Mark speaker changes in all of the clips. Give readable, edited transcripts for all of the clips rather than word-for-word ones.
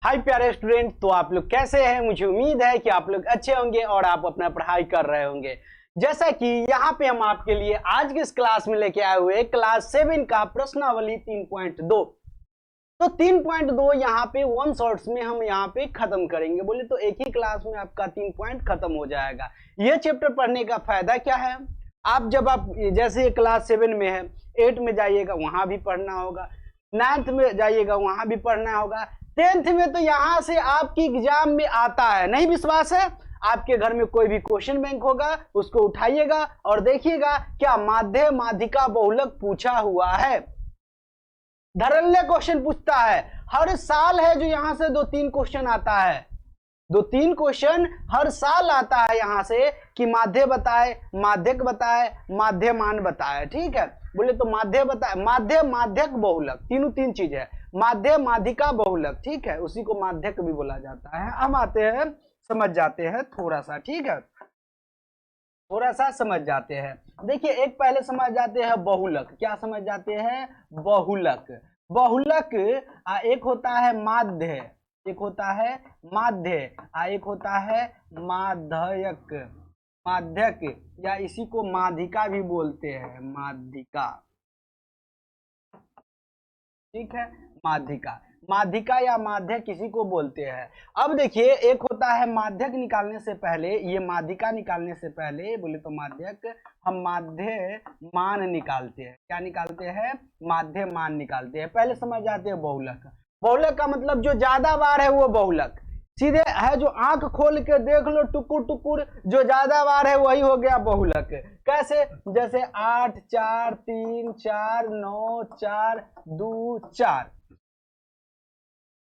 Speaker 1: हाय प्यारे स्टूडेंट, तो आप लोग कैसे हैं। मुझे उम्मीद है कि आप लोग अच्छे होंगे और आप अपना पढ़ाई कर रहे होंगे। जैसा कि यहाँ पे हम आपके लिए आज की इस क्लास में लेके आए हुए क्लास 7 का प्रश्नावली 3.2। तो 3.2 यहाँ पे वन शॉट्स में हम यहाँ पे खत्म करेंगे। बोले तो एक ही क्लास में आपका 3 पॉइंट खत्म हो जाएगा। ये चैप्टर पढ़ने का फायदा क्या है, आप जब आप जैसे क्लास 7 में है, 8 में जाइएगा वहां भी पढ़ना होगा, 9th में जाइएगा वहां भी पढ़ना होगा, 10th में तो यहां से आपकी एग्जाम में आता है। नहीं विश्वास है, आपके घर में कोई भी क्वेश्चन बैंक होगा, उसको उठाइएगा और देखिएगा क्या माध्य माध्यिका बहुलक पूछा हुआ है। धड़ल्ले क्वेश्चन पूछता है, हर साल है जो यहां से 2-3 क्वेश्चन आता है। 2-3 क्वेश्चन हर साल आता है यहां से कि माध्य बताए, माध्यक बताए, माध्यमान बताए। ठीक है, बोले तो माध्य बताए, माध्य माध्यक बहुलक, तीन चीज है, माध्य माध्यिका बहुलक। ठीक है, उसी को माध्यक भी बोला जाता है। हम आते हैं, समझ जाते हैं थोड़ा सा। ठीक है, थोड़ा सा समझ जाते हैं। देखिए, एक पहले समझ जाते हैं बहुलक। क्या समझ जाते हैं? बहुलक। बहुलक एक होता है माध्य, एक होता है माध्य, एक होता है माध्यक, माध्यक, या इसी को माध्यिका भी बोलते हैं, माध्यिका। ठीक है, माध्यिका, माध्यिका या माध्यक किसी को बोलते हैं। अब देखिए, एक होता है माध्यक निकालने से पहले, ये माध्यिका निकालने से पहले बोले तो माध्यक, हम माध्य मान निकालते हैं। क्या निकालते हैं? माध्य मान निकालते हैं। पहले समझ जाते हैं बहुलक। बहुलक का मतलब जो ज्यादा बार है वो बहुलक। सीधे है, जो आंख खोल के देख लो टुकुर टुकुर, जो ज्यादा बार है वही हो गया बहुलक। कैसे? जैसे 8 4 3 4 9 4 2 4,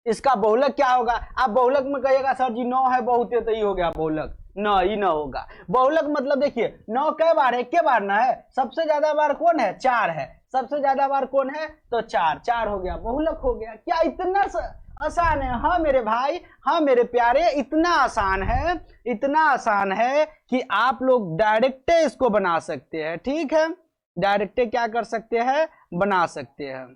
Speaker 1: इसका बहुलक क्या होगा? आप बहुलक में कहिएगा सर जी 9 है बहुत है, तो ये हो गया बहुलक। नहीं, न होगा। बहुलक मतलब देखिए, 9 कै बार है? के बार ना है, सबसे ज्यादा बार कौन है? 4 है। सबसे ज्यादा बार कौन है? तो 4, 4 हो गया, बहुलक हो गया। क्या इतना आसान है? हाँ मेरे भाई, हाँ मेरे प्यारे, इतना आसान है, इतना आसान है कि आप लोग डायरेक्ट इसको बना सकते हैं। ठीक है, डायरेक्ट क्या कर सकते हैं? बना सकते हैं।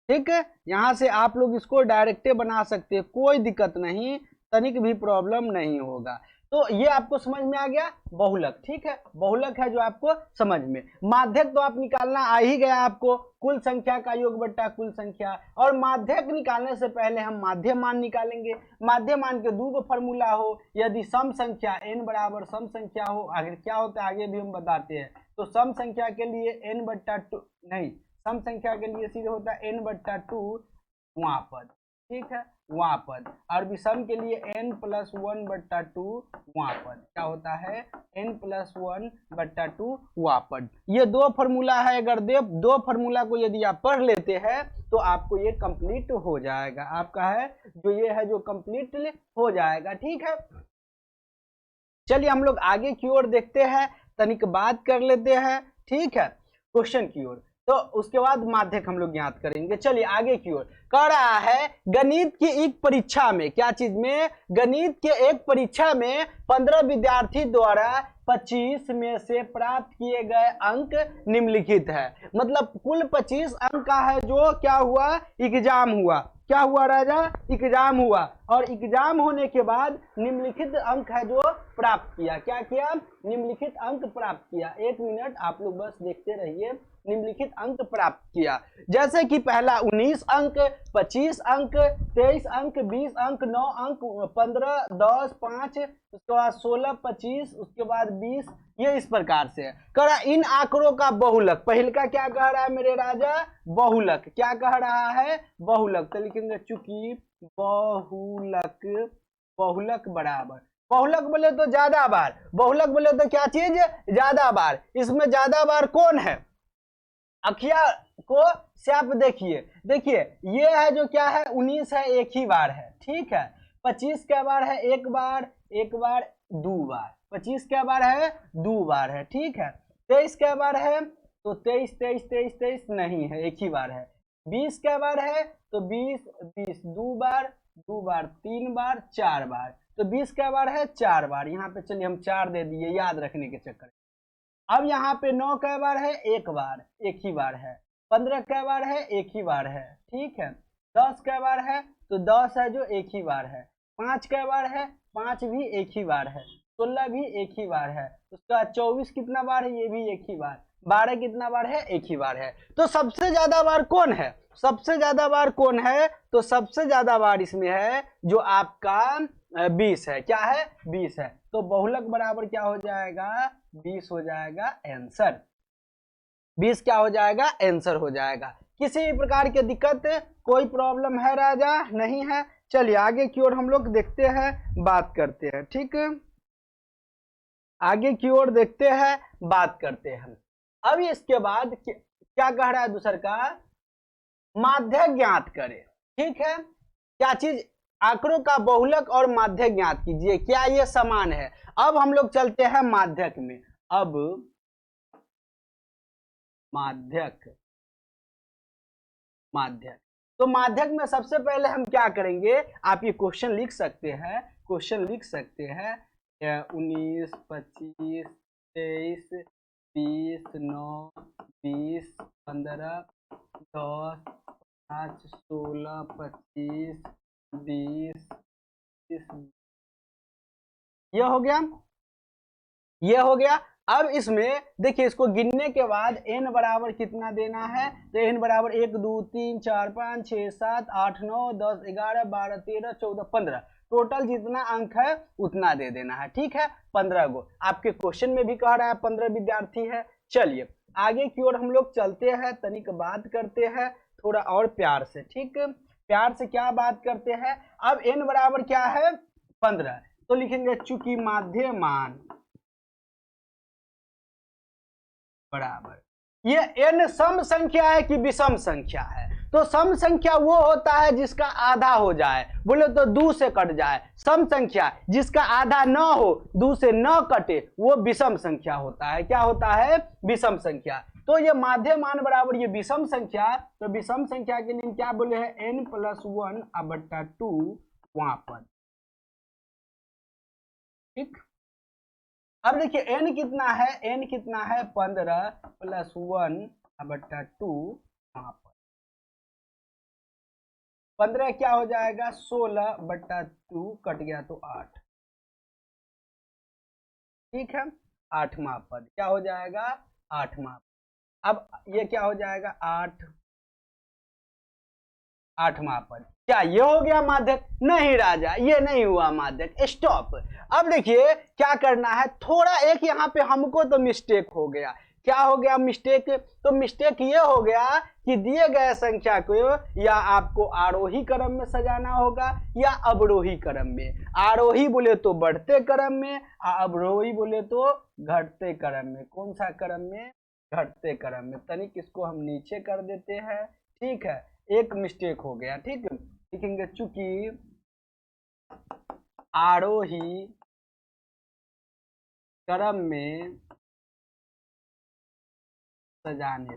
Speaker 1: ठीक है, यहां से आप लोग इसको डायरेक्ट बना सकते हैं, कोई दिक्कत नहीं, तनिक भी प्रॉब्लम नहीं होगा। तो ये आपको समझ में आ गया बहुलक। ठीक है, बहुलक है जो आपको समझ में। माध्यक तो आप निकालना आ ही गया आपको, कुल संख्या का योग बट्टा कुल संख्या। और माध्यक निकालने से पहले हम माध्य मान निकालेंगे। माध्य मान के दो फॉर्मूला हो, यदि सम संख्या n बराबर सम संख्या हो, आगे क्या होता है आगे भी हम बताते हैं। तो सम संख्या के लिए n बट्टा 2, नहीं, सम संख्या के लिए सीधे होता है n/2 वहां पद। ठीक है, वहां पद। और विषम के लिए n+1/2 वहां पद। क्या होता है? n+1/2 वहां पद। ये दो फॉर्मूला है, अगर दो फॉर्मूला को यदि आप पढ़ लेते हैं तो आपको ये कंप्लीट हो जाएगा। आपका है जो ये है जो कंप्लीट हो जाएगा। ठीक है, चलिए हम लोग आगे की ओर देखते हैं, तनिक बात कर लेते हैं। ठीक है, क्वेश्चन की ओर, तो उसके बाद माध्यक हम लोग याद करेंगे। चलिए आगे की ओर। कह रहा है गणित की एक परीक्षा में, क्या चीज में? गणित के एक परीक्षा में 15 विद्यार्थी द्वारा 25 में से प्राप्त किए गए अंक निम्नलिखित है। मतलब कुल 25 अंक का है जो क्या हुआ? एग्जाम हुआ। क्या हुआ राजा? एग्जाम हुआ। और एग्जाम होने के बाद निम्नलिखित अंक है जो प्राप्त किया। क्या किया? निम्नलिखित अंक प्राप्त किया। 1 मिनट आप लोग बस देखते रहिए। निम्नलिखित अंक प्राप्त किया, जैसे कि पहला 19 अंक, 25 अंक, 23 अंक, 20 अंक, 9 अंक, 15, 10, 5, उसके बाद 16, 25, उसके बाद 20। ये इस प्रकार से है। कह रहा इन आंकड़ों का बहुलक। पहले का क्या कह रहा है मेरे राजा? बहुलक। क्या कह रहा है? बहुलक। तो लिखेंगे चूंकि बहुलक, बहुलक बराबर, बहुलक बोले तो ज्यादा बार, बहुलक बोले तो क्या चीज? ज्यादा बार। इसमें ज्यादा बार कौन है? अखिया को से आप देखिए, देखिए ये है जो क्या है? 19 है, एक ही बार है। ठीक है, 25 क्या बार है? एक बार, एक बार, दो बार। 25 क्या बार है? दो बार है। ठीक है, 23 क्या बार है? तो 23 23 23 23 नहीं है, एक ही बार है। 20 क्या बार है? तो 20 20 दो बार, दो बार, तीन बार, चार बार। तो 20 क्या बार है? चार बार। यहाँ पे चलिए हम 4 दे दिए याद रखने के चक्कर। अब यहाँ पे 9 कै बार है, एक बार, एक ही बार है। 15 कै बार है, एक ही बार है, ठीक है। 10 कै बार है, तो 10 है जो एक ही बार है। 5 कै बार है, 5 भी एक ही बार है। 16 भी एक ही बार है। उसका 24 कितना बार है, ये भी एक ही बार। 12 कितना बार है, एक ही बार है। तो सबसे ज्यादा बार कौन है, सबसे ज्यादा बार कौन है, तो सबसे ज्यादा बार इसमें है जो आपका 20 है। क्या है, 20 है। तो बहुलक बराबर क्या हो जाएगा, 20 हो जाएगा आंसर। 20 क्या हो जाएगा, आंसर हो जाएगा। किसी भी प्रकार की दिक्कत, कोई प्रॉब्लम है राजा, नहीं है। चलिए आगे की ओर हम लोग देखते हैं, बात करते हैं, ठीक है। आगे की ओर देखते हैं, बात करते हैं। अब इसके बाद क्या कह रहा है दूसर का, माध्य ज्ञात करें, ठीक है। क्या चीज, आंकड़ों का बहुलक और माध्य ज्ञात कीजिए, क्या ये समान है। अब हम लोग चलते हैं माध्यक में। अब माध्यक, माध्यक, तो माध्यक में सबसे पहले हम क्या करेंगे, आप ये क्वेश्चन लिख सकते हैं, क्वेश्चन लिख सकते हैं 19, 25, 23, 20, 9, 20, 15, 10, 5, 16, 25, 20, 30, ये हो गया, ये हो गया। अब इसमें देखिए, इसको गिनने के बाद n बराबर कितना देना है, तो n बराबर 1 2 3 4 5 6 7 8 9 10 11 12 13 14 15, टोटल जितना अंक है उतना दे देना है, ठीक है। 15 गो आपके क्वेश्चन में भी कह रहा है 15 विद्यार्थी है। चलिए आगे की ओर हम लोग चलते हैं, तनिक बात करते हैं थोड़ा और प्यार से, ठीक। प्यार से क्या बात करते हैं, अब n बराबर क्या है, 15, तो लिखेंगे चूंकि माध्य मान बराबर, ये n सम संख्या है कि विषम संख्या है, तो सम संख्या वो होता है जिसका आधा हो जाए, बोले तो 2 से कट जाए। सम संख्या जिसका आधा न हो, 2 से न कटे, वो विषम संख्या होता है। क्या होता है, विषम संख्या। तो ये माध्य मान बराबर ये विषम संख्या, तो विषम संख्या के लिए क्या बोले हैं, n+1/2 वहां पर, ठीक। अब देखिए n कितना है, n कितना है 15 + 1/2 वहां पर। 15 क्या हो जाएगा, 16/2 कट गया तो 8, ठीक है। 8वां पद क्या हो जाएगा, 8वां। अब ये क्या हो जाएगा, 8वां पद। क्या ये हो गया माध्यक, नहीं राजा ये नहीं हुआ माध्यक, स्टॉप। अब देखिए क्या करना है, थोड़ा एक यहाँ पे हमको तो मिस्टेक हो गया। क्या हो गया मिस्टेक, तो मिस्टेक ये हो गया कि दिए गए संख्या को या आपको आरोही क्रम में सजाना होगा या अवरोही क्रम में। आरोही बोले तो बढ़ते क्रम में, अवरोही बोले तो घटते क्रम में। कौन सा क्रम में, घटते क्रम में। तनिक इसको हम नीचे कर देते हैं, ठीक है। एक मिस्टेक हो गया, ठीक है। लिखेंगे चूंकि आरोही क्रम में सजाने,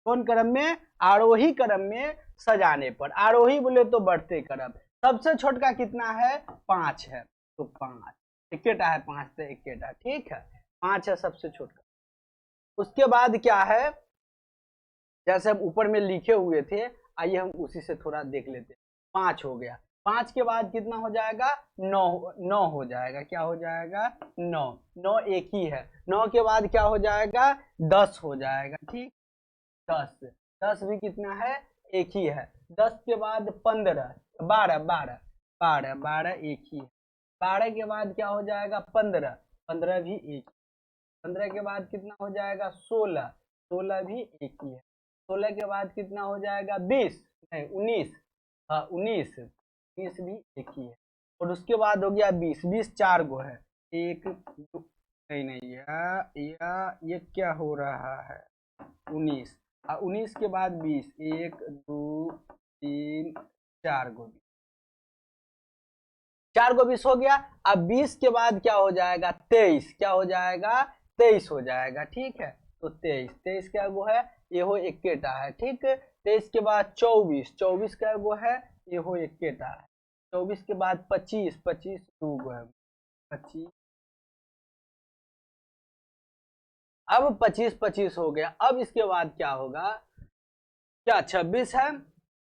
Speaker 1: कौन क्रम में, आरोही क्रम में सजाने पर। आरोही बोले तो बढ़ते क्रम, सबसे छोटका कितना है, 5 है, तो 5 इक्केटा है, 5 से इक्केटा, ठीक है। 5 है सबसे छोटका। उसके बाद क्या है, जैसे हम ऊपर में लिखे हुए थे, आइए हम उसी से थोड़ा देख लेते हैं। 5 हो गया, 5 के बाद कितना हो जाएगा, 9 हो जाएगा। क्या हो जाएगा, 9 एक ही है। 9 के बाद क्या हो जाएगा, 10 हो जाएगा, ठीक। 10 भी कितना है, एक ही है। 10 के बाद 15, 12 एक ही है। 12 के बाद क्या हो जाएगा, 15 भी एक। 15 के बाद कितना हो जाएगा, 16 भी एक ही है। 16 के बाद कितना हो जाएगा, 20 नहीं 19, हाँ 19 भी एक ही है। और उसके बाद हो गया 20 4 गो है, एक नहीं ये क्या हो रहा है, 19 के बाद 20, 1 2 3 4 गो, 4 गो 20 हो गया। अब 20 के बाद क्या हो जाएगा, 23, क्या हो जाएगा, 23 हो जाएगा, ठीक है। तो 23 क्या गो है, ये हो इक्केटा है, ठीक। 23 के बाद 24 क्या गो है, ये हो इक्केटा है। 24 के बाद 25 दो गो है, 25 अब 25 हो गया। अब इसके बाद क्या होगा, क्या 26 है,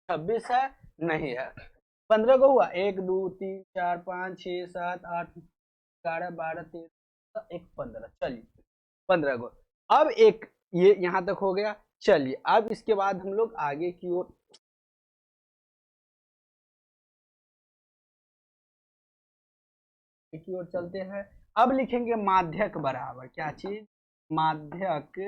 Speaker 1: 26 है, नहीं है। 15 को हुआ, 1 2 3 4 5 6 7 8 11 12 13 एक 15, चलिए 15 को। अब एक ये यहां तक हो गया। चलिए अब इसके बाद हम लोग आगे की ओर चलते हैं। अब लिखेंगे माध्यक बराबर क्या चीज, माध्यक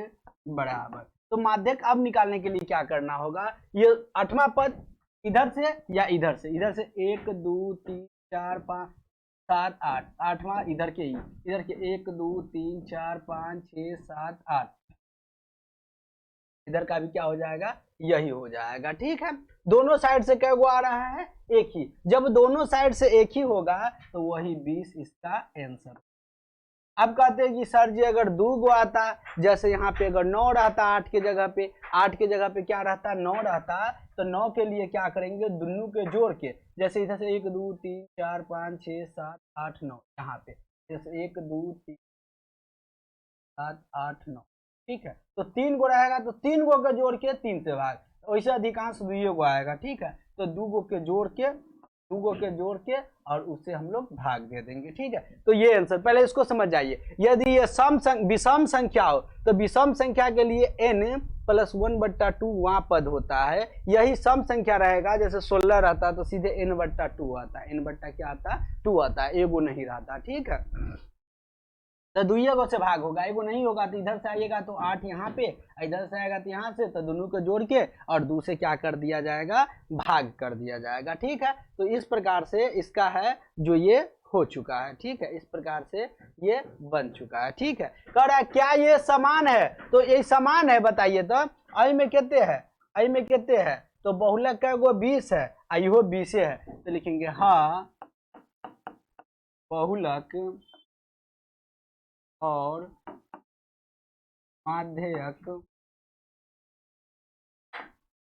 Speaker 1: बराबर। तो माध्यक अब निकालने के लिए क्या करना होगा, ये 8वां पद इधर से या इधर से, इधर से 1 2 3 4 5 7 8, 8वां इधर के ही, इधर के 1 2 3 4 5 6 7 8, इधर का भी क्या हो जाएगा, यही हो जाएगा। ठीक है, दोनों साइड से क्या आ रहा है, एक ही। जब दोनों साइड से एक ही होगा तो वही 20 इसका आंसर। अब कहते हैं कि सर जी अगर 2 गो आता, जैसे यहाँ पे अगर 9 रहता 8 के जगह पे, 8 के जगह पे क्या रहता 9 रहता, तो 9 के लिए क्या करेंगे, दोनों के जोड़ के, जैसे इधर से 1 2 3 4 5 6 7 8 9, यहाँ पे जैसे 1 2 3 7 8 9, ठीक है। तो 3 गो रहेगा तो 3 गो का जोड़ के 3 से भाग, वैसे अधिकांश 2 गो आएगा। ठीक है, तो 2 गो के जोड़ के, 2 गो के जोड़ के और उससे हम लोग भाग दे देंगे। ठीक है, तो ये आंसर, पहले इसको समझ जाइए। यदि ये विषम संख्या हो तो विषम संख्या के लिए n प्लस 1/2 वहां पद होता है, यही सम संख्या रहेगा। जैसे 16 रहता तो सीधे n/2 आता है, n बट्टा क्या आता 2 आता है, एगो नहीं रहता। ठीक है, तो 2 गो से भाग होगा, एगो नहीं होगा तो इधर से आइएगा तो 8 यहाँ पे, इधर से आएगा तो यहाँ से, तो दोनों को जोड़ के और 2 से क्या कर दिया जाएगा, भाग कर दिया जाएगा। ठीक है, तो इस प्रकार से इसका है जो ये हो चुका है। ठीक है, इस प्रकार से ये बन चुका है। ठीक है, कह रहा है क्या ये समान है, तो ये समान है बताइए तो। आई में कितने है, आई में कितने है, तो बहुलक का वो 20 है, आइयो 20 है, तो लिखेंगे हाँ बहुलक और माध्यक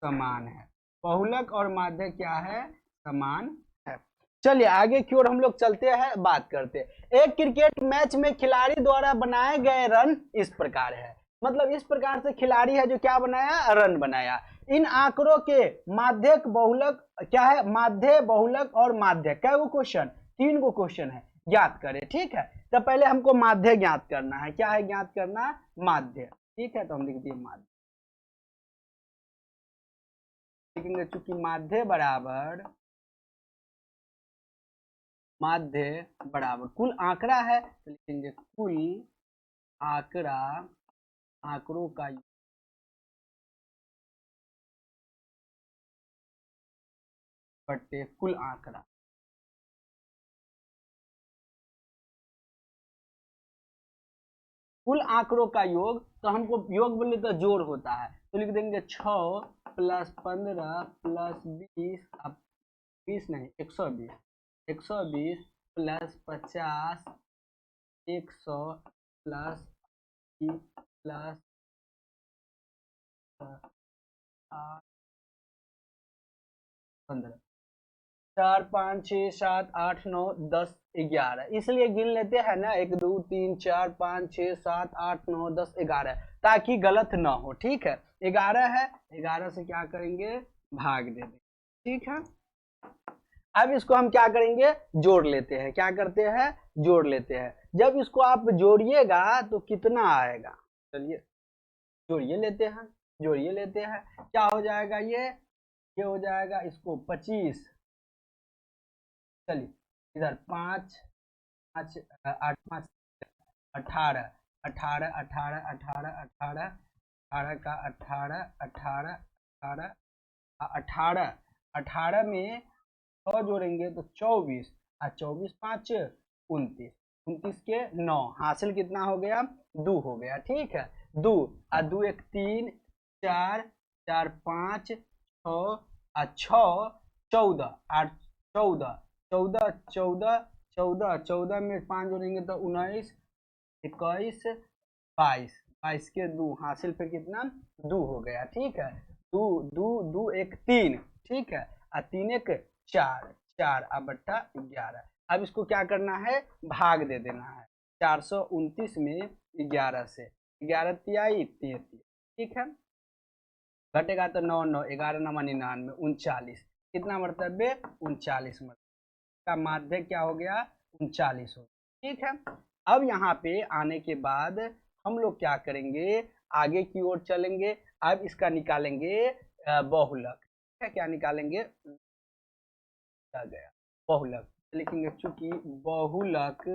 Speaker 1: समान है। बहुलक और माध्यक क्या है, समान है। चलिए आगे की ओर हम लोग चलते हैं, बात करते हैं। एक क्रिकेट मैच में खिलाड़ी द्वारा बनाए गए रन इस प्रकार है, मतलब इस प्रकार से खिलाड़ी है जो क्या बनाया, रन बनाया। इन आंकड़ों के माध्यक बहुलक क्या है, माध्य बहुलक और माध्यक, क्या वो क्वेश्चन, 3 गो क्वेश्चन है, ज्ञात करें। ठीक है, तो पहले हमको माध्य ज्ञात करना है, क्या है ज्ञात करना, माध्य। ठीक है, तो हम लिख दिए माध्य, लिखेंगे चूंकि माध्य बराबर, माध्य बराबर कुल आंकड़ा है, तो लिखेंगे कुल आंकड़ा, आंकड़ों का बट्टे कुल आंकड़ा। कुल आंकड़ों का योग, तो हमको योग बोले तो जोड़ होता है, तो लिख देंगे 6 प्लस 15 प्लस 20, अब 20 नहीं 120, 120 प्लस 50, 100 प्लस प्लस 15, 4 5 6 7 8 9 10 11, इसलिए गिन लेते हैं ना, 1 2 3 4 5 6 7 8 9 10 11, ताकि गलत ना हो। ठीक है, 11 है, 11 से क्या करेंगे, भाग दे देंगे। ठीक है, अब इसको हम क्या करेंगे, जोड़ लेते हैं, क्या करते हैं, जोड़ लेते हैं। जब इसको आप जोड़िएगा तो कितना आएगा, चलिए जोड़िए लेते हैं, जोड़िए लेते हैं, क्या हो जाएगा, ये हो जाएगा इसको 25, चलिए इधर 5 5 8 5 18, 18 18 18 18 18 का 18 18 18 18 18 में 6 जोड़ेंगे तो 24, और 24 5 29, 29 के 9, हासिल कितना हो गया, 2 हो गया। ठीक है, 2 और 2 1 3 4 4 5 6 और 6 14 8 14 14 14 14 14 में 5 जोड़ेंगे तो 19 21 22, 22 के 2, हासिल फिर कितना, 2 हो गया। ठीक है, 2 2 2 1 3, ठीक है, और 3 1 4, 4 अब बट्टा 11। अब इसको क्या करना है, भाग दे देना है, 429 में 11 से, 11 तिहाई 33, ठीक है। घटेगा तो 9 9, 11 9 99, 39, कितना मरतबे 39 मरतबे का माध्य क्या हो गया 39 हो, ठीक है। अब यहाँ पे आने के बाद हम लोग क्या करेंगे, आगे की ओर चलेंगे। अब इसका निकालेंगे बहुलक, क्या निकालेंगे, क्या गया बहुलक, लिखेंगे चूंकि बहुलक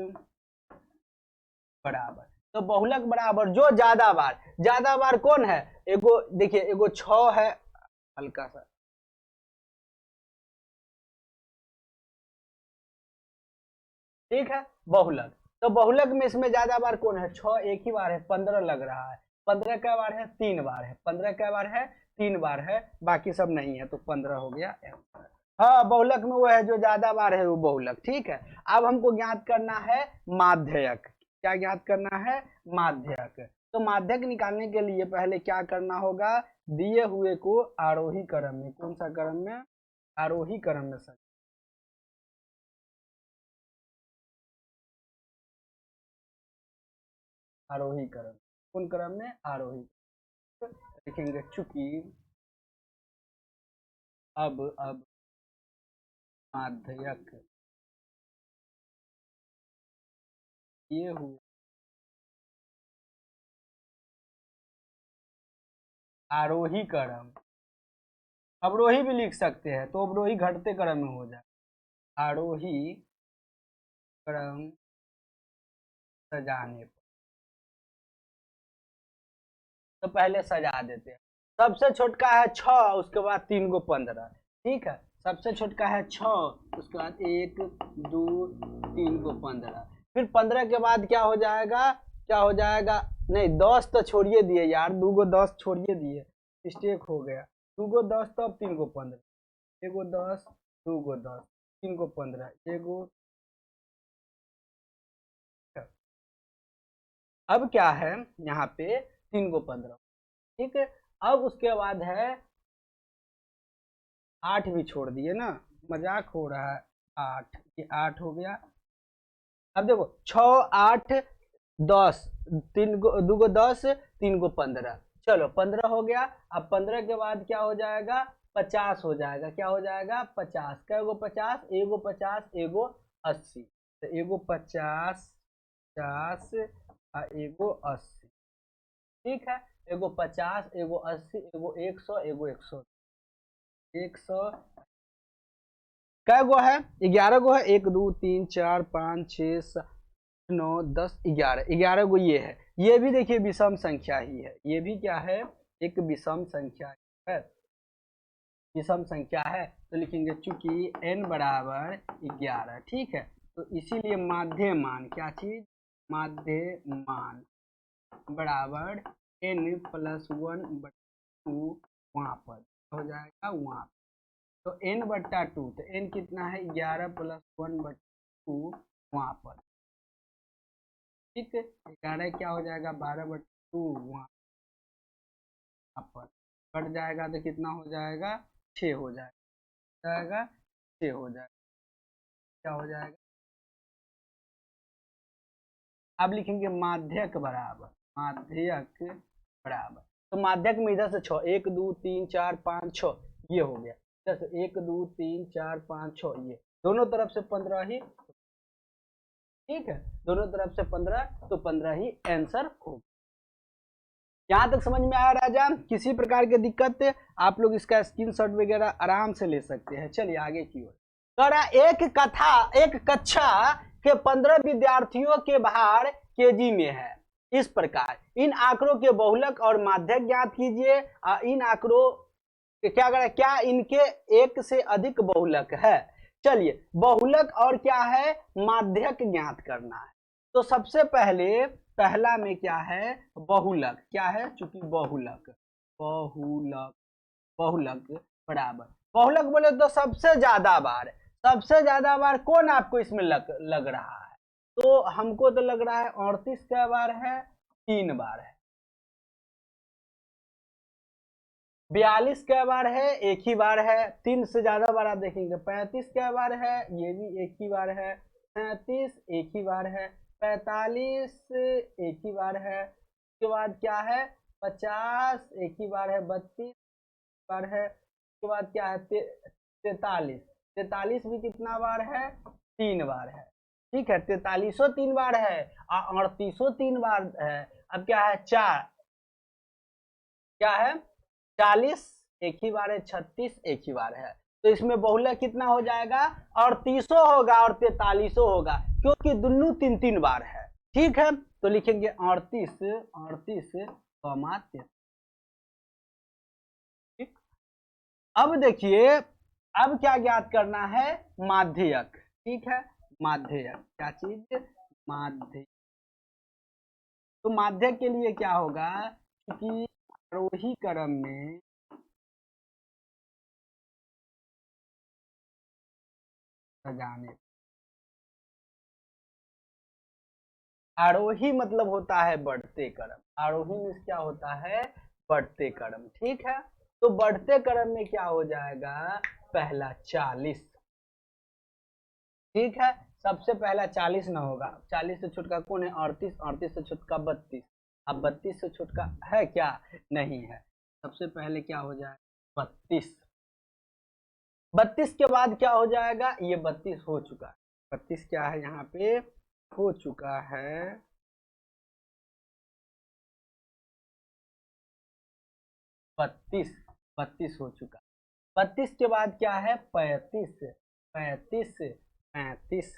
Speaker 1: बराबर, तो बहुलक बराबर जो ज्यादा बार कौन है, एगो देखिए एगो 6 है, हल्का सा ठीक है बहुलक, तो बहुलक में इसमें ज्यादा बार कौन है, 6 एक ही बार है, 15 लग रहा है, 15 कै बार है 3 बार है, 15 कै बार है 3 बार है, बाकी सब नहीं है, तो 15 हो गया। हाँ बहुलक में वो है जो ज्यादा बार है वो बहुलक, ठीक है। अब हमको ज्ञात करना है माध्यक, क्या ज्ञात करना है माध्यक, तो माध्यक निकालने के लिए पहले क्या करना होगा, दिए हुए को आरोही क्रम में, कौन सा क्रम में, आरोही क्रम में सर, आरोही क्रम, कौन क्रम में, आरोही, लिखेंगे चूंकि अब माध्यक ये हुए आरोही क्रम, अवरोही भी लिख सकते हैं, तो अवरोही घटते क्रम में हो जाए, आरोही क्रम सजाने पर, तो पहले सजा देते हैं। सबसे छोटका है 6, उसके बाद 3 को 15, ठीक है, सबसे छोटका है 6, उसके बाद 1 2 3 को 15, फिर 15 के बाद क्या हो जाएगा, क्या हो जाएगा, नहीं 10 तो छोड़िए दिए यार, 2 को 10 छोड़िए दिए, मिस्टेक हो गया, 2 को 10 तो अब 3 को 15, 1 को 10 2 को 10 3 को 15, एगो, अब क्या है यहाँ पे 3 को 15, ठीक है। अब उसके बाद है 8 भी छोड़ दिए ना, मजाक हो रहा है, 8, ये 8 हो गया। अब देखो 6 8 10, 3 को 2 को 10 3 को 15, चलो 15 हो गया। अब 15 के बाद क्या हो जाएगा 50 हो जाएगा, क्या हो जाएगा 50, क्या गो 50, एगो 50 एगो 80, तो एगो 50 50 एगो 80, ठीक है, एगो 50 एगो 80 एगो 100 एगो 100, 100 कै गो है 11 गो है, 1 2 3 4 5 6 7 9 10 11, 11 गो ये है, ये भी देखिए विषम संख्या ही है, ये भी क्या है एक विषम संख्या है, विषम संख्या है, तो लिखेंगे चूंकि n बराबर 11, ठीक है, तो इसीलिए माध्य मान, क्या चीज, माध्य मान बराबर n प्लस 1/2, वहां पर हो जाएगा वहां पर, तो n/2, तो n कितना है 11 प्लस 1/2 वहां पर, ठीक है, 11 क्या हो जाएगा 12/2 वहां पर, कट जाएगा तो कितना हो जाएगा 6 हो जाएगा 6 हो जाएगा, क्या हो जाएगा, अब लिखेंगे माध्यक बराबर, माध्यक बराबर, तो माध्यक में इधर से 6 1 2 3 4 5 6 ये हो गया, इधर से 1 2 3 4 5 6 ये, दोनों तरफ से 15 ही, ठीक है, दोनों तरफ से 15, तो 15 ही आंसर होगा। यहाँ तक समझ में आया राजा, किसी प्रकार की दिक्कत आप लोग इसका स्क्रीनशॉट वगैरह आराम से ले सकते हैं। चलिए आगे की ओर, करा एक कक्षा के 15 विद्यार्थियों के भार केजी में है, इस प्रकार इन आंकड़ों के बहुलक और माध्यक ज्ञात कीजिए, इन आंकड़ों क्या करें, क्या इनके एक से अधिक बहुलक है, चलिए बहुलक और क्या है माध्यक ज्ञात करना है, तो सबसे पहले पहला में क्या है बहुलक, क्या है चूंकि बहुलक बहुलक बहुलक बराबर, बहुलक बोले तो सबसे ज्यादा बार कौन आपको इसमें लग रहा है, तो हमको तो लग रहा है 38 क्या बार है 3 बार है, 42 क्या बार है एक ही बार है, 3 से ज्यादा बार आप देखेंगे, 35 क्या बार है ये भी एक ही बार है, 37 एक ही बार है, 45 एक ही बार है, उसके बाद क्या है 50, एक ही बार है 32 बार है। उसके बाद क्या है 43, 43 भी कितना बार है 3 बार है। ठीक है 43 3 बार है और 38 3 बार है। अब क्या है 4, क्या है 40 एक ही बार है, 36 एक ही बार है। तो इसमें बहुलक कितना हो जाएगा 38 होगा और 43 होगा, क्योंकि दोनों 3 3 बार है। ठीक है तो लिखेंगे 38 38 कॉमा 33। अब देखिए अब क्या ज्ञात करना है माध्यक। ठीक है माध्यक क्या चीज माध्यक। तो माध्यक के लिए क्या होगा कि आरोही क्रम में सजाने, आरोही मतलब होता है बढ़ते क्रम, आरोही में क्या होता है बढ़ते क्रम। ठीक है तो बढ़ते क्रम में क्या हो जाएगा पहला 40। ठीक है सबसे पहला 40 ना होगा, 40 से छुटका कौन है 38, 38 से छुटका 32। अब 32 से छुटका है क्या नहीं है। सबसे पहले क्या हो जाएगा 32, 32 के बाद क्या हो जाएगा ये 32 हो चुका है, 32 क्या है यहाँ पे हो चुका है 32, 32 हो चुका। 32 के बाद क्या है 35, 35 35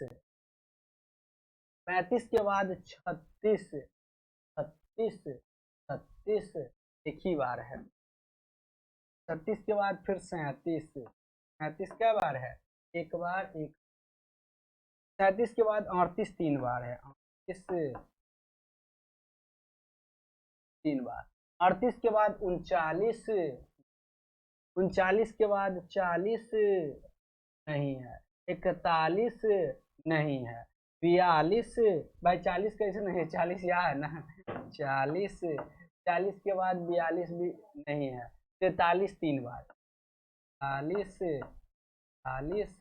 Speaker 1: 35 के बाद 36, 36 36 एक ही बार है। 36 के बाद फिर 37, 37 क्या बार है एक बार एक। 37 के बाद 38 3 बार है, 38 3 बार। 38 के बाद 39, 39 के बाद 40 नहीं है, 41 नहीं है, 42 भाई 40 कैसे नहीं है 40 यहाँ है ना 40, 40 के बाद 42 भी नहीं है, 43 3 बार 40 40,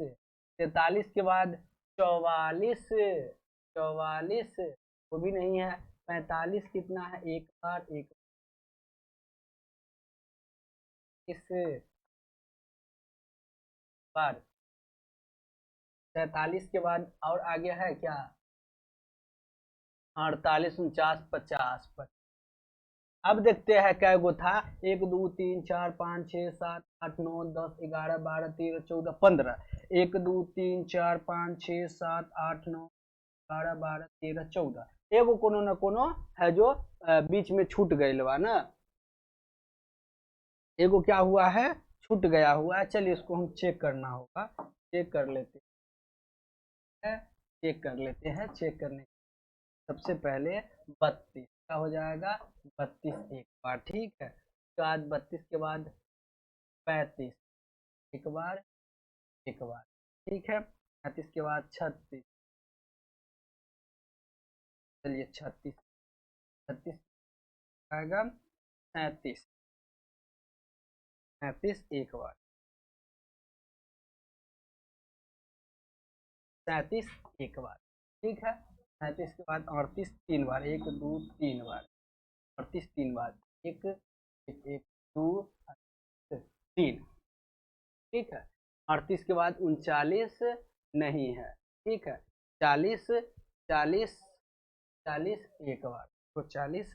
Speaker 1: 43 के बाद 44, 44 वो भी नहीं है, 45 कितना है एक बार एक इस बार। 47 के बाद और आगे है क्या 48 49 50 पर। अब देखते हैं कै गो था 1 2 3 4 5 6 7 8 9 10 11 12 13 14 15। 1 2 3 4 5 6 7 8 9 11 12 13 14 एगो कोनो न कोनो है जो बीच में छूट गए बा ना, एगो क्या हुआ है छूट गया हुआ है। चलिए इसको हम चेक करना होगा, चेक कर लेते हैं, चेक कर लेते हैं। चेक करने सबसे पहले 32 क्या हो जाएगा 32 एक बार। ठीक है उसके बाद 32 के बाद 35 एक बार एक बार। ठीक है 35 के बाद 36, चलिए 36 36 आएगा 37, 37 एक बार 37 एक बार। ठीक है 37 के बाद 38 3 बार 1 2 3 बार 38 3 बार 1 1 1 2 3। ठीक है 38 के बाद 39 नहीं है। ठीक है 40 40 40 एक बार तो 40।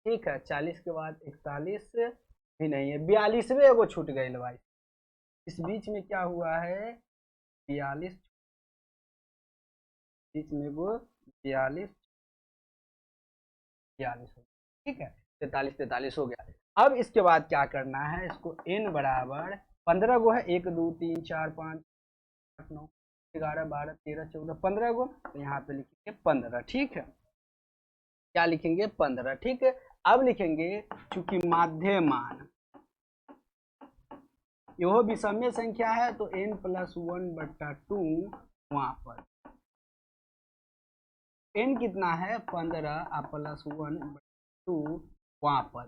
Speaker 1: ठीक है 40 के बाद 41 भी नहीं है, 42वें एगो छूट गई भाई। इस बीच में क्या हुआ है 42 बीच में वो 42 42 हो। ठीक है 43 43 हो गया। अब इसके बाद क्या करना है इसको n बराबर 15 गो है 1 2 3 4 5 8 9 11 12 13 14 15 गो, तो यहाँ पे लिखेंगे 15। ठीक है क्या लिखेंगे 15। ठीक है अब लिखेंगे चूंकि माध्य मान यह विषम्य संख्या है तो n+1/2 वहां पर n कितना है 15 +1/2 वहां पर,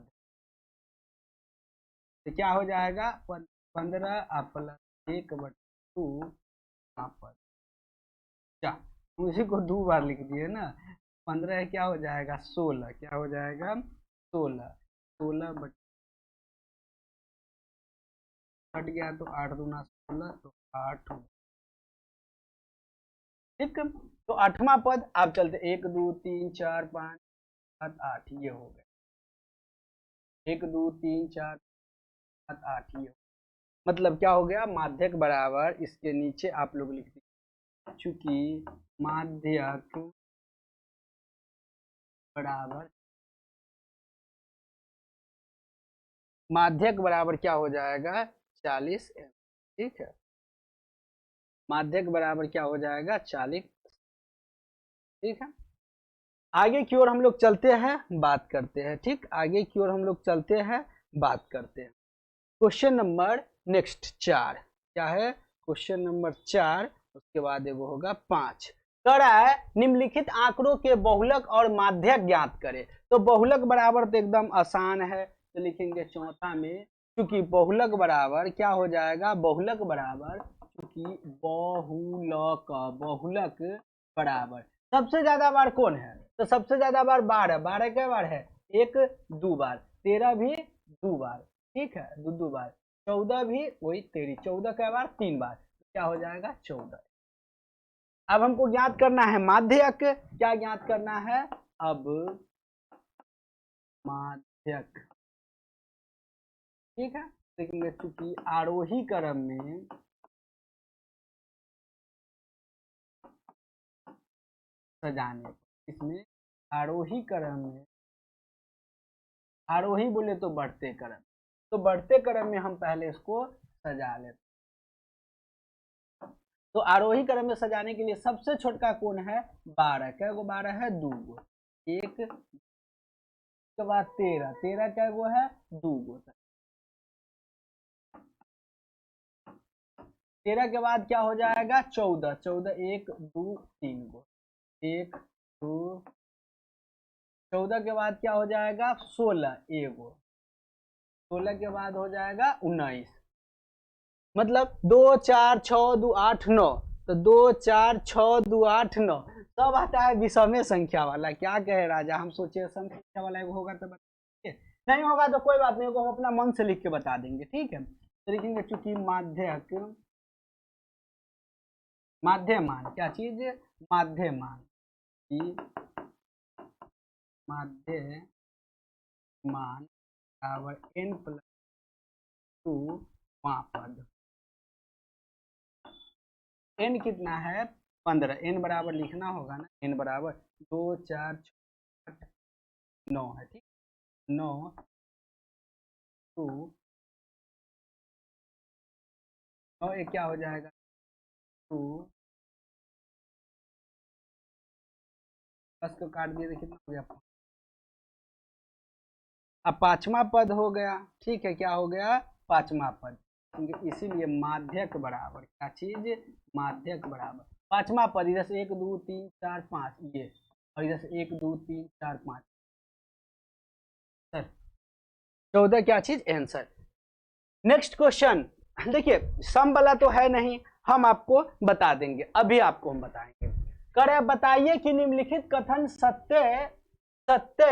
Speaker 1: तो क्या हो जाएगा 15 +1/2 वहां पर। क्या उसी को 2 बार लिख दिए ना, 15 क्या हो जाएगा 16, क्या हो जाएगा 16, 16 बट गया तो 8 दूना 16 तो 8। ठीक, तो 8वां पद आप चलते 1 2 3 4 5 7 8 ये हो गए, 1 2 3 4 7 8 ये, मतलब क्या हो गया माध्यक बराबर, इसके नीचे आप लोग लिख दीजिए चूंकि माध्यक बराबर, माध्यक बराबर क्या हो जाएगा 40 एम। ठीक है, माध्यक बराबर क्या हो जाएगा 40। ठीक है, आगे की ओर हम लोग चलते हैं, बात करते हैं। ठीक, आगे की ओर हम लोग चलते हैं, बात करते हैं। क्वेश्चन नंबर नेक्स्ट 4 क्या है, क्वेश्चन नंबर 4, उसके बाद वो होगा 5। कह रहा है निम्नलिखित आंकड़ों के बहुलक और माध्यक ज्ञात करें। तो बहुलक बराबर तो एकदम आसान है, तो लिखेंगे चौथा में, क्योंकि बहुलक बराबर क्या हो जाएगा, बहुलक बराबर क्योंकि बहुलक, बहुलक बराबर सबसे ज्यादा बार कौन है, तो सबसे ज्यादा बार 12, 12 क्या बार है, 1 2 बार, 13 भी 2 बार। ठीक है, 2 2 बार, 14 भी वही 13, 14 क्या बार 3 बार, क्या हो जाएगा 14। अब हमको ज्ञात करना है माध्यक, क्या ज्ञात करना है अब, माध्यक। ठीक है, देखेंगे चूंकि आरोही क्रम में सजाने, इसमें आरोही क्रम में, आरोही बोले तो बढ़ते क्रम, तो बढ़ते क्रम में हम पहले इसको सजा लेते। तो आरोही क्रम में सजाने के लिए सबसे छोटा कौन है 12, क्या गो 12 है 2 गो, 1 के बाद 13, 13 क्या गो है 2 गो, 13 के बाद क्या हो जाएगा 14, 14 1 2 3 गो, 1 2, 14 के बाद क्या हो जाएगा 16 एगो, 16 के बाद हो जाएगा 19, मतलब 2 4 6 2 8 9, तो 2 4 6 2 8 9 सब आता है विषम संख्या वाला। क्या कहे राजा, हम सोचे सम संख्या वाला होगा तो बताइए, नहीं होगा तो कोई बात नहीं, हम अपना मन से लिख के बता देंगे। ठीक है, तो लिखेंगे चूंकि माध्यक, माध्यमान क्या चीज, माध्यमान की, माध्यमान बराबर n+2 पद, n कितना है 15, n बराबर लिखना होगा ना, n बराबर 2 4 8 9 है। ठीक, 9 2 9 एक क्या हो जाएगा 2, 10 को काट दिए तो कितना हो गया, अब 5वां पद हो गया। ठीक है, क्या हो गया 5वां पद, इसीलिए माध्यक बराबर क्या चीज, माध्यक बराबर 5वां पद, इधर से 1 2 3 4 5 ये, और इधर से 1 2 3 4 5 सर 14 क्या चीज आंसर। नेक्स्ट क्वेश्चन, देखिए सम वाला तो है नहीं, हम आपको बता देंगे, अभी आपको हम बताएंगे। करे बताइए कि निम्नलिखित कथन सत्य, सत्य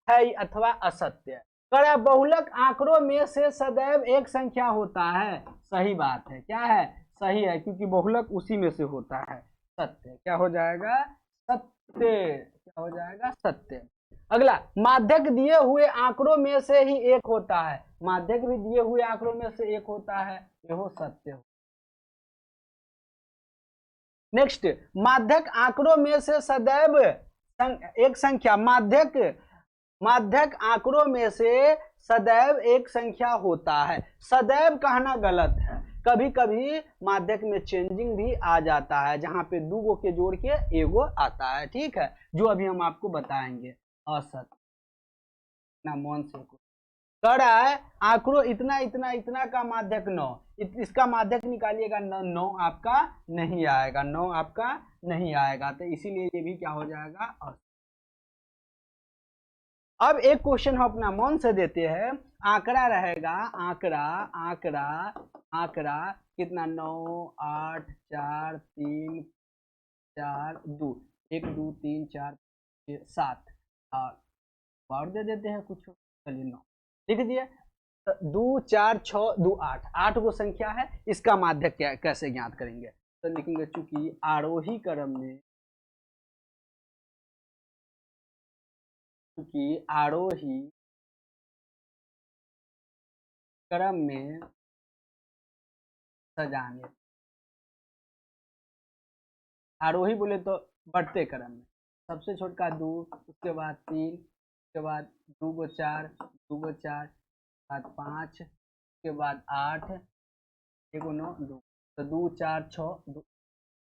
Speaker 1: है अथवा असत्य। करे बहुलक आंकड़ों में से सदैव एक संख्या होता है, सही बात है, क्या है सही है, क्योंकि बहुलक उसी में से होता है, सत्य क्या हो जाएगा सत्य, क्या हो जाएगा सत्य। अगला, माध्यक दिए हुए आंकड़ों में से ही एक होता है, माध्यक भी दिए हुए आंकड़ों में से एक होता है, यह सत्य हो। नेक्स्ट, माध्यक आंकड़ों में से सदैव एक संख्या, माध्यक, माध्यक आंकड़ों में से सदैव एक संख्या होता है, सदैव कहना गलत है, कभी कभी माध्यक में चेंजिंग भी आ जाता है, जहां पे दो गो के जोड़ के एगो आता है। ठीक है, जो अभी हम आपको बताएंगे, असत ना मन से कह रहा है आंकड़ों इतना इतना इतना का माध्यक 9, इसका माध्यक निकालिएगा 9 आपका नहीं आएगा, 9 आपका नहीं आएगा, तो इसीलिए ये भी क्या हो जाएगा असत। अब एक क्वेश्चन हम अपना मन से देते हैं, आंकड़ा रहेगा, आंकड़ा आंकड़ा आंकड़ा कितना 9 8 4 3 4 2, 1 2 3 4 ये 7 और दे देते हैं कुछ, चलिए 9 लिख दिए। 2 4 6 2 8, 8 वो संख्या है, इसका माध्यक क्या कैसे ज्ञात करेंगे? तो लिखेंगे चूंकि आरोही क्रम में, चूंकि आरोही क्रम में सजाने, आरोही बोले तो बढ़ते क्रम में, सबसे छोटका 2, उसके बाद 3, उसके बाद 2 को 4, 2 को 4, बाद 5, उसके बाद 8, 1 को 9, 2, तो 2 4 6 2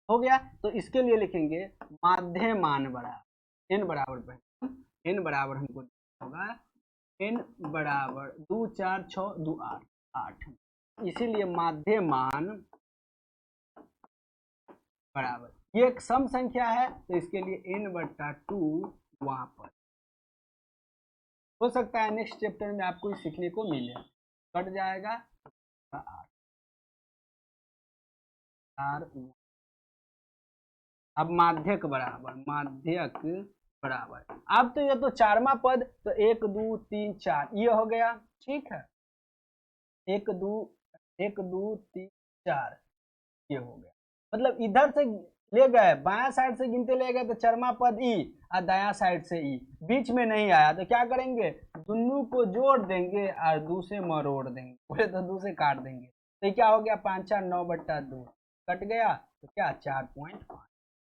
Speaker 1: हो गया। तो इसके लिए लिखेंगे माध्यमान बराबर n बराबर, n बराबर हमको होगा n बराबर 2 4 6 2 8 8, इसीलिए माध्यमान बराबर, ये एक सम संख्या है तो इसके लिए n/2 वहां पर हो सकता है नेक्स्ट चैप्टर में आपको सीखने को मिले, कट जाएगा 8। अब माध्यक बराबर, माध्यक बराबर, अब तो ये तो चारवा पद, तो 1 2 3 4 ये हो गया, ठीक है, 1 2 3 4 ये हो गया, मतलब इधर से ले गए, बायां साइड से गिनते ले गए तो चरमा पद ई और दायां साइड से ई, बीच में नहीं आया तो क्या करेंगे, दोनों को जोड़ देंगे और 2 से मरोड़ देंगे, बोले तो 2 से काट देंगे, तो क्या हो गया 5 4 9/2 कट गया, तो क्या 4.5।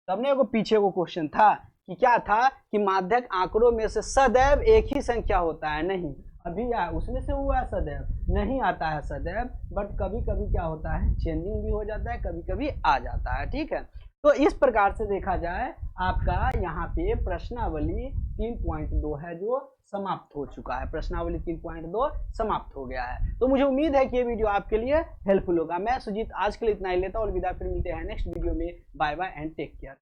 Speaker 1: तबने को पीछे को क्वेश्चन था कि क्या था कि माध्यक आंकड़ों में से सदैव एक ही संख्या होता है, नहीं अभी उसमें से हुआ सदैव नहीं आता है सदैव, बट कभी कभी क्या होता है चेंजिंग भी हो जाता है, कभी कभी आ जाता है, ठीक है। तो इस प्रकार से देखा जाए आपका यहाँ पे प्रश्नावली 3.2 है जो समाप्त हो चुका है, प्रश्नावली 3.2 समाप्त हो गया है। तो मुझे उम्मीद है कि ये वीडियो आपके लिए हेल्पफुल होगा। मैं सुजीत आज के लिए इतना ही लेता हूँ, अलविदा, फिर मिलते हैं नेक्स्ट वीडियो में। Bye bye and take care.